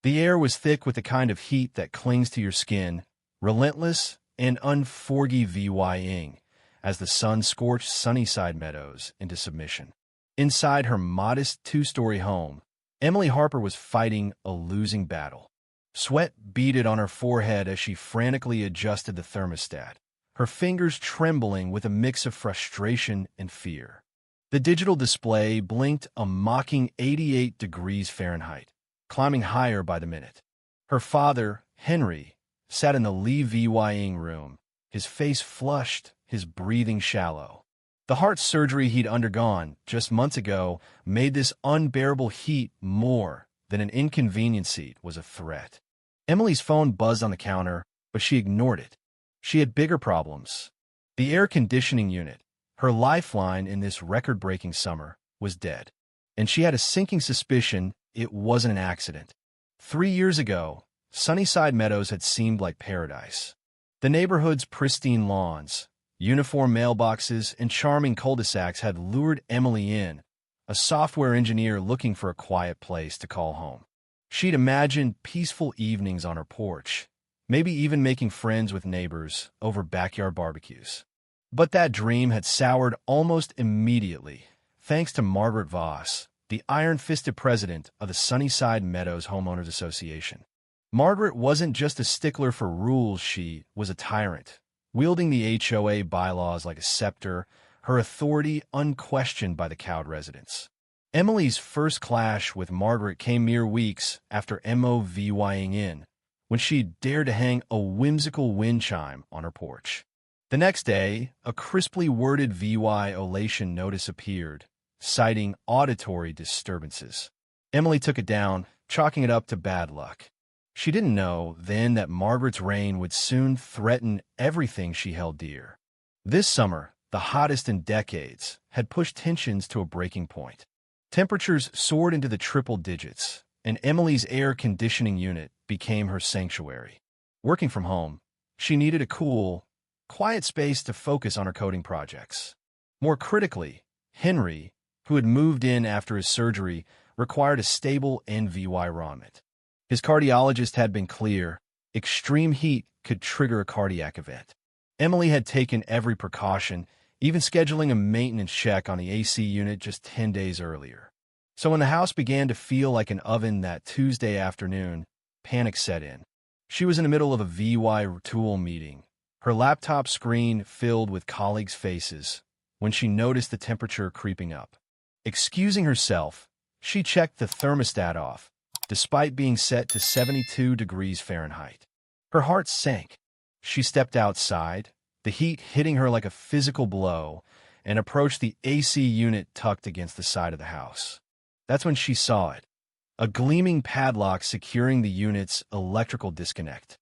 The air was thick with the kind of heat that clings to your skin, relentless and unforgiving, as the sun scorched Sunnyside Meadows into submission. Inside her modest two-story home, Emily Harper was fighting a losing battle. Sweat beaded on her forehead as she frantically adjusted the thermostat, her fingers trembling with a mix of frustration and fear. The digital display blinked a mocking 88 degrees Fahrenheit, climbing higher by the minute. Her father, Henry, sat in the living room, his face flushed, his breathing shallow. The heart surgery he'd undergone just months ago made this unbearable heat more than an inconvenience. It was a threat. Emily's phone buzzed on the counter, but she ignored it. She had bigger problems. The air conditioning unit, her lifeline in this record-breaking summer, was dead, and she had a sinking suspicion it wasn't an accident. 3 years ago, Sunnyside Meadows had seemed like paradise. The neighborhood's pristine lawns, uniform mailboxes, and charming cul-de-sacs had lured Emily in, a software engineer looking for a quiet place to call home. She'd imagined peaceful evenings on her porch, maybe even making friends with neighbors over backyard barbecues. But that dream had soured almost immediately, thanks to Margaret Voss, the iron-fisted president of the Sunnyside Meadows Homeowners Association. Margaret wasn't just a stickler for rules, she was a tyrant, wielding the HOA bylaws like a scepter, her authority unquestioned by the cowed residents. Emily's first clash with Margaret came mere weeks after moving in, when she dared to hang a whimsical wind chime on her porch. The next day, a crisply worded violation notice appeared, citing auditory disturbances. Emily took it down, chalking it up to bad luck. She didn't know then that Margaret's reign would soon threaten everything she held dear. This summer, the hottest in decades, had pushed tensions to a breaking point. Temperatures soared into the triple digits, and Emily's air conditioning unit became her sanctuary. Working from home, she needed a cool, quiet space to focus on her coding projects. More critically, Henry, who had moved in after his surgery, required a stable environment. His cardiologist had been clear: extreme heat could trigger a cardiac event. Emily had taken every precaution, even scheduling a maintenance check on the AC unit just 10 days earlier. So when the house began to feel like an oven that Tuesday afternoon, panic set in. She was in the middle of a VY tool meeting, her laptop screen filled with colleagues' faces, when she noticed the temperature creeping up. Excusing herself, she checked the thermostat off, despite being set to 72 degrees Fahrenheit. Her heart sank. She stepped outside, the heat hitting her like a physical blow, and approached the AC unit tucked against the side of the house. That's when she saw it, a gleaming padlock securing the unit's electrical disconnect.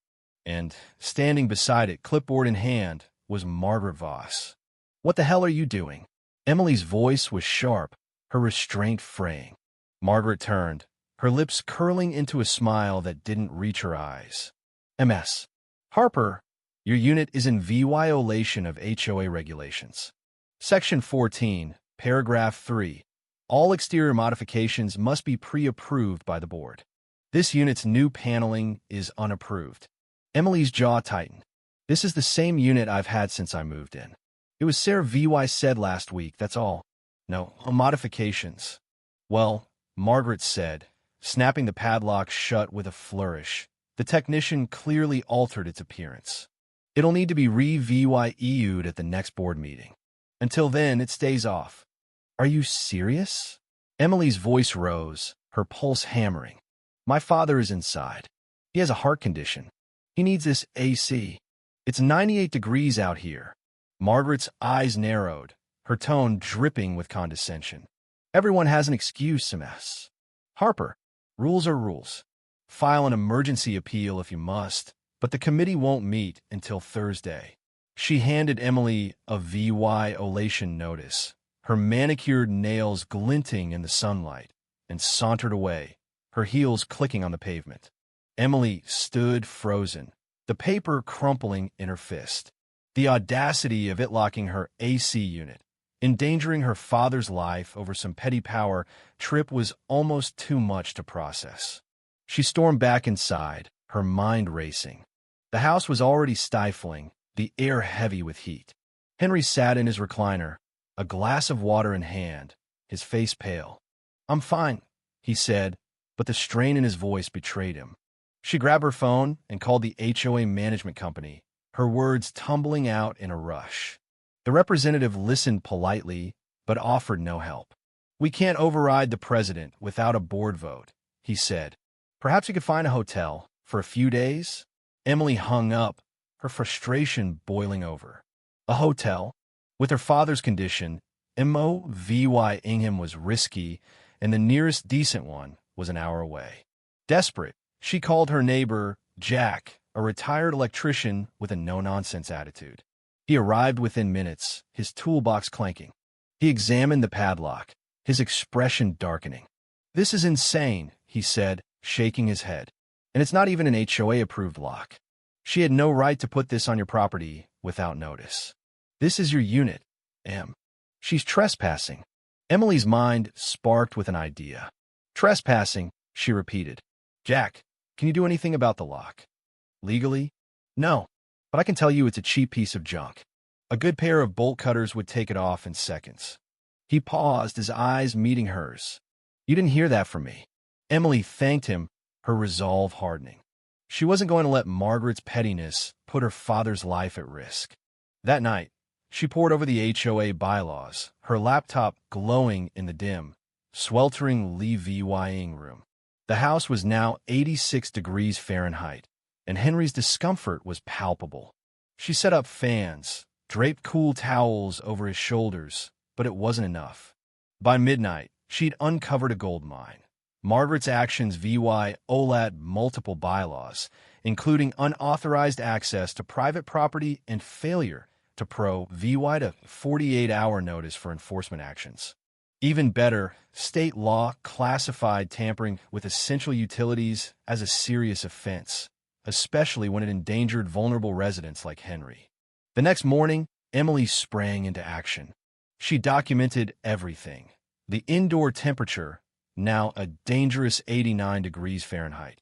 And, standing beside it, clipboard in hand, was Margaret Voss. "What the hell are you doing?" Emily's voice was sharp, her restraint fraying. Margaret turned, her lips curling into a smile that didn't reach her eyes. "Ms. Harper, your unit is in violation of HOA regulations. Section 14, paragraph 3. All exterior modifications must be pre-approved by the board. This unit's new paneling is unapproved." Emily's jaw tightened. "This is the same unit I've had since I moved in. It was Sarah VY said last week, that's all. No modifications." "Well," Margaret said, snapping the padlock shut with a flourish. The technician clearly altered its appearance. "It'll need to be re-VYEU'd at the next board meeting. Until then, it stays off." "Are you serious?" Emily's voice rose, her pulse hammering. "My father is inside. He has a heart condition. He needs this AC. It's 98 degrees out here." Margaret's eyes narrowed, her tone dripping with condescension. "Everyone has an excuse, Ms. Harper. Rules are rules. File an emergency appeal if you must, but the committee won't meet until Thursday." She handed Emily a violation notice, her manicured nails glinting in the sunlight, and sauntered away, her heels clicking on the pavement. Emily stood frozen, the paper crumpling in her fist. The audacity of it locking her AC unit, endangering her father's life over some petty power trip was almost too much to process. She stormed back inside, her mind racing. The house was already stifling, the air heavy with heat. Henry sat in his recliner, a glass of water in hand, his face pale. "I'm fine," he said, but the strain in his voice betrayed him. She grabbed her phone and called the HOA management company, her words tumbling out in a rush. The representative listened politely, but offered no help. "We can't override the president without a board vote," he said. "Perhaps you could find a hotel for a few days?" Emily hung up, her frustration boiling over. A hotel? With her father's condition, MOVY Ingham was risky, and the nearest decent one was an hour away. Desperate, she called her neighbor, Jack, a retired electrician with a no-nonsense attitude. He arrived within minutes, his toolbox clanking. He examined the padlock, his expression darkening. "This is insane," he said, shaking his head. "And it's not even an HOA-approved lock. She had no right to put this on your property without notice. This is your unit, Em. She's trespassing." Emily's mind sparked with an idea. "Trespassing," she repeated. "Jack, can you do anything about the lock?" "Legally? No, but I can tell you it's a cheap piece of junk. A good pair of bolt cutters would take it off in seconds." He paused, his eyes meeting hers. "You didn't hear that from me." Emily thanked him, her resolve hardening. She wasn't going to let Margaret's pettiness put her father's life at risk. That night, she pored over the HOA bylaws, her laptop glowing in the dim, sweltering Levying room. The house was now 86 degrees Fahrenheit, and Henry's discomfort was palpable. She set up fans, draped cool towels over his shoulders, but it wasn't enough. By midnight, she'd uncovered a gold mine. Margaret's actions violate multiple bylaws, including unauthorized access to private property and failure to provide a 48-hour notice for enforcement actions. Even better, state law classified tampering with essential utilities as a serious offense, especially when it endangered vulnerable residents like Henry. The next morning, Emily sprang into action. She documented everything. The indoor temperature, now a dangerous 89 degrees Fahrenheit.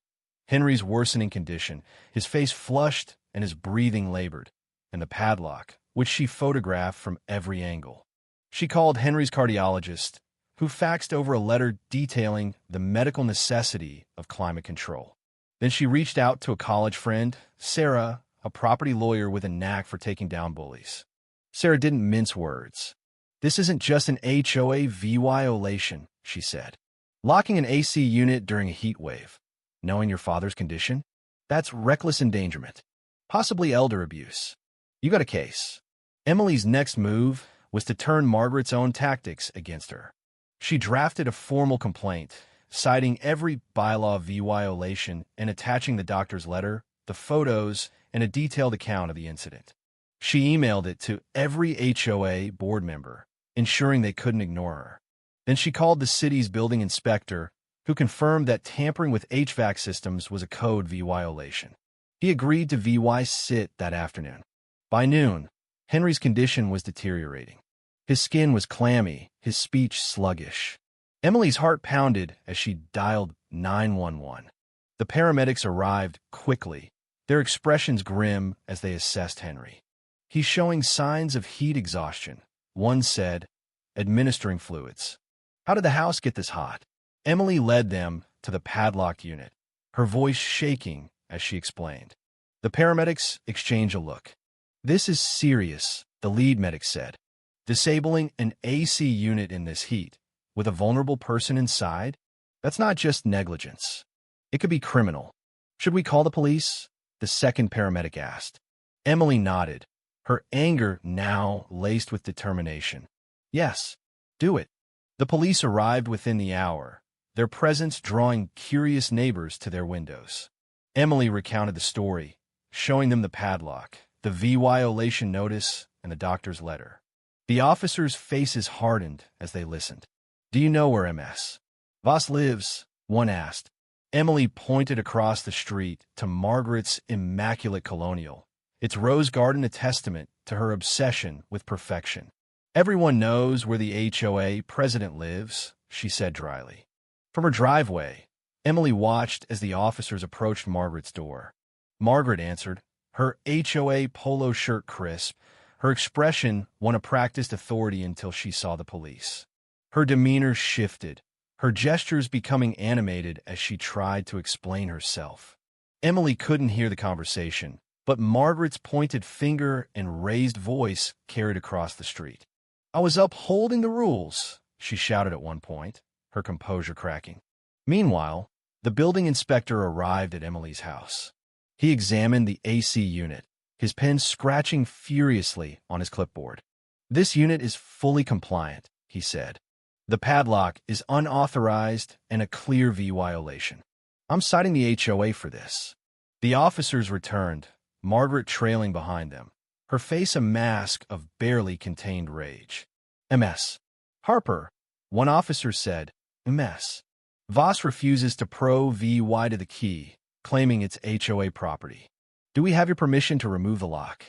Henry's worsening condition, his face flushed and his breathing labored, and the padlock, which she photographed from every angle. She called Henry's cardiologist, who faxed over a letter detailing the medical necessity of climate control. Then she reached out to a college friend, Sarah, a property lawyer with a knack for taking down bullies. Sarah didn't mince words. "This isn't just an HOA violation," she said. "Locking an AC unit during a heat wave, knowing your father's condition, that's reckless endangerment, possibly elder abuse. You got a case." Emily's next move was to turn Margaret's own tactics against her. She drafted a formal complaint, citing every bylaw violation and attaching the doctor's letter, the photos, and a detailed account of the incident. She emailed it to every HOA board member, ensuring they couldn't ignore her. Then she called the city's building inspector, who confirmed that tampering with HVAC systems was a code violation. He agreed to sit that afternoon. By noon, Henry's condition was deteriorating. His skin was clammy, his speech sluggish. Emily's heart pounded as she dialed 911. The paramedics arrived quickly, their expressions grim as they assessed Henry. "He's showing signs of heat exhaustion," one said, administering fluids. "How did the house get this hot?" Emily led them to the padlocked unit, her voice shaking as she explained. The paramedics exchanged a look. "This is serious," the lead medic said. "Disabling an AC unit in this heat, with a vulnerable person inside? That's not just negligence. It could be criminal. Should we call the police?" the second paramedic asked. Emily nodded, her anger now laced with determination. "Yes, do it." The police arrived within the hour, their presence drawing curious neighbors to their windows. Emily recounted the story, showing them the padlock, the violation notice, and the doctor's letter. The officers' faces hardened as they listened. "Do you know where MS. Voss lives?" one asked. Emily pointed across the street to Margaret's immaculate colonial, its rose garden a testament to her obsession with perfection. "Everyone knows where the HOA president lives," she said dryly. "From her driveway, Emily watched as the officers approached Margaret's door. Margaret answered, her HOA polo shirt crisp, her expression one of practiced authority until she saw the police. Her demeanor shifted, her gestures becoming animated as she tried to explain herself. Emily couldn't hear the conversation, but Margaret's pointed finger and raised voice carried across the street. "I was upholding the rules," she shouted at one point, her composure cracking. Meanwhile, the building inspector arrived at Emily's house. He examined the AC unit, his pen scratching furiously on his clipboard. "This unit is fully compliant," he said. "The padlock is unauthorized and a clear violation. I'm citing the HOA for this." The officers returned, Margaret trailing behind them, her face a mask of barely contained rage. "MS. Harper," one officer said. "MS. Voss refuses to pro-VY to the key, claiming it's HOA property. Do we have your permission to remove the lock?"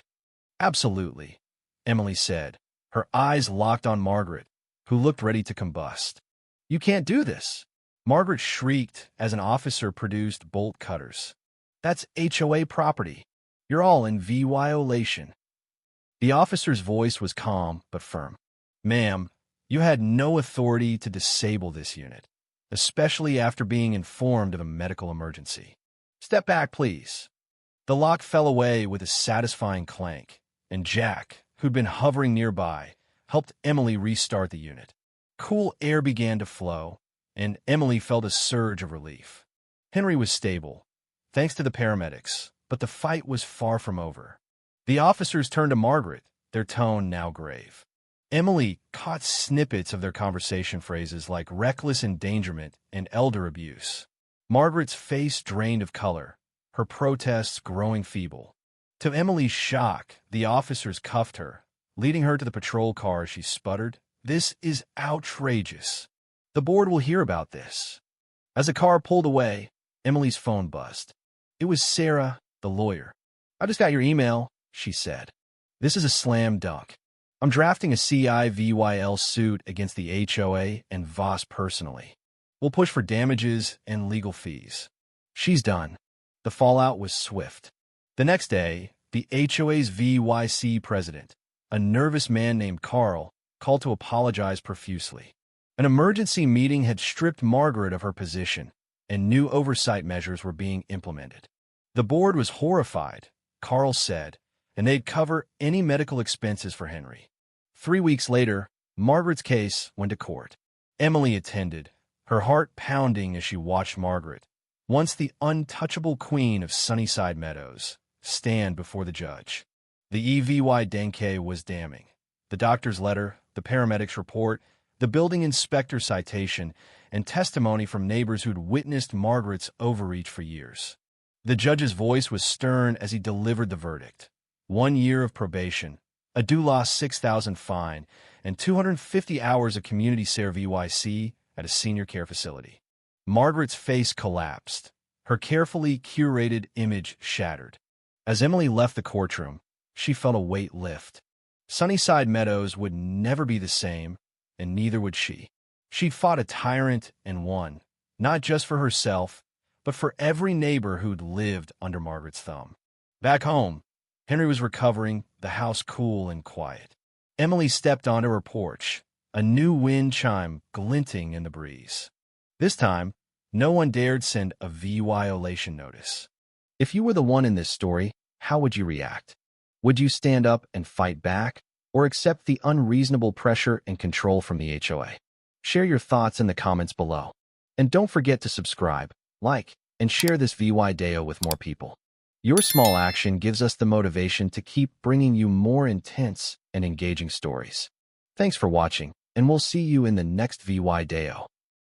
"Absolutely," Emily said, her eyes locked on Margaret, who looked ready to combust. "You can't do this," Margaret shrieked as an officer produced bolt cutters. "That's HOA property. You're all in violation." The officer's voice was calm but firm. "Ma'am, you had no authority to disable this unit, especially after being informed of a medical emergency. Step back, please." The lock fell away with a satisfying clank, and Jack, who'd been hovering nearby, helped Emily restart the unit. Cool air began to flow, and Emily felt a surge of relief. Henry was stable, thanks to the paramedics, but the fight was far from over. The officers turned to Margaret, their tone now grave. Emily caught snippets of their conversation phrases like reckless endangerment and elder abuse. Margaret's face drained of color, her protests growing feeble. To Emily's shock, the officers cuffed her, leading her to the patrol car as she sputtered, "This is outrageous. The board will hear about this." As the car pulled away, Emily's phone buzzed. It was Sarah, the lawyer. "I just got your email," she said. "This is a slam dunk. I'm drafting a CIVYL suit against the HOA and Voss personally. We'll push for damages and legal fees." She's done. The fallout was swift. The next day, the HOA's VYC president, a nervous man named Carl, called to apologize profusely. An emergency meeting had stripped Margaret of her position, and new oversight measures were being implemented. The board was horrified, Carl said, and they'd cover any medical expenses for Henry. 3 weeks later, Margaret's case went to court. Emily attended, her heart pounding as she watched Margaret, once the untouchable queen of Sunnyside Meadows, stand before the judge. The EVY Denke was damning. The doctor's letter, the paramedic's report, the building inspector citation, and testimony from neighbors who'd witnessed Margaret's overreach for years. The judge's voice was stern as he delivered the verdict. 1 year of probation, a Dulas 6,000 fine, and 250 hours of community service VYC at a senior care facility. Margaret's face collapsed, her carefully curated image shattered. As Emily left the courtroom, she felt a weight lift. Sunnyside Meadows would never be the same, and neither would she. She'd fought a tyrant and won, not just for herself, but for every neighbor who'd lived under Margaret's thumb. Back home, Henry was recovering, the house cool and quiet. Emily stepped onto her porch, a new wind chime glinting in the breeze. This time, no one dared send a violation notice. If you were the one in this story, how would you react? Would you stand up and fight back, or accept the unreasonable pressure and control from the HOA? Share your thoughts in the comments below. And don't forget to subscribe, like, and share this VY Deo with more people. Your small action gives us the motivation to keep bringing you more intense and engaging stories. Thanks for watching, and we'll see you in the next VY Deo.